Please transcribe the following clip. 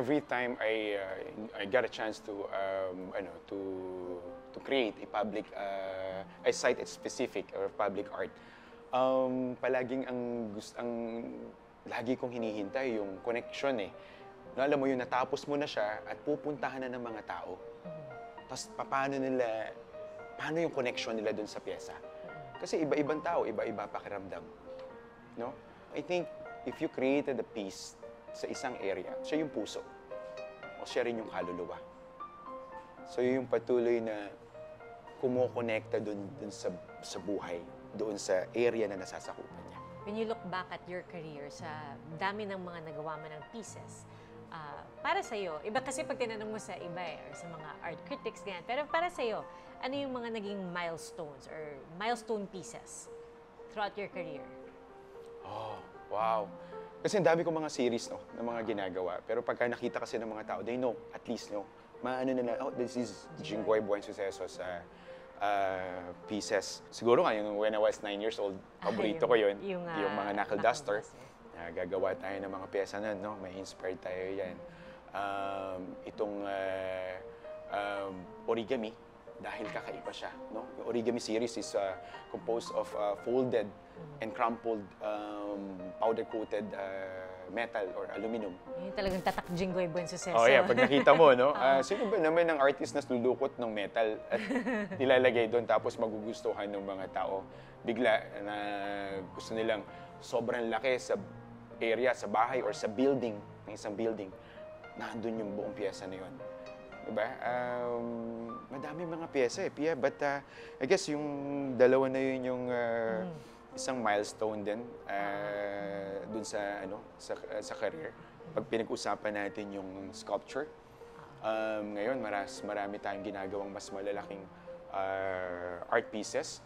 every time I got a chance to to create a public a site specific or public art, palaging ang lagi kong hinihintay yung connection eh. No, alam mo yun, natapos mo na siya at pupuntahan na ng mga tao. Tapos paano yung connection nila dun sa pyesa? Kasi iba-ibang tao, iba-iba pakiramdam. No? I think if you created a piece sa isang area, siya yung puso. O siya rin yung kaluluwa. So yun yung patuloy na kumukonekta dun sa buhay, doon sa area na nasasakupan niya. When you look back at your career, sa dami ng mga nagawa mo ng pieces, para sa'yo, iba kasi pag tinanong mo sa iba or sa mga art critics, ganyan. Pero para sa'yo, ano yung mga naging milestones or milestone pieces throughout your career? Oh, wow. Kasi ang dami kong mga series, no, na mga ginagawa. Pero pagka nakita kasi ng mga tao, they know, at least, no, maano na, oh, this is Jinggoy Buen Suceso sa pieces. Siguro nga, yung when I was 9 years old, paborito ko yun. Yung mga knuckle duster. Gagawa tayo ng mga pyesa nun, no? May inspired tayo yan. Itong origami, dahil kakaiba siya, no? Yung origami series is composed of folded and crumpled powder-coated metal or aluminum. Yung talagang tatak Jinggoy Buen Suceso. Oh yeah, pag nakita mo, no? Sino ba naman ang artist na lulukot ng metal at nilalagay doon tapos magugustuhan ng mga tao? Bigla na gusto nilang sobrang laki sa area, sa bahay or sa building, ng isang building, nandun yung buong pyesa na yun. Diba? Madami mga pyesa eh, Pia. But I guess yung dalawa na yun yung isang milestone din dun sa, sa career. Pag pinag-usapan natin yung sculpture, ngayon marami tayong ginagawang mas malalaking art pieces.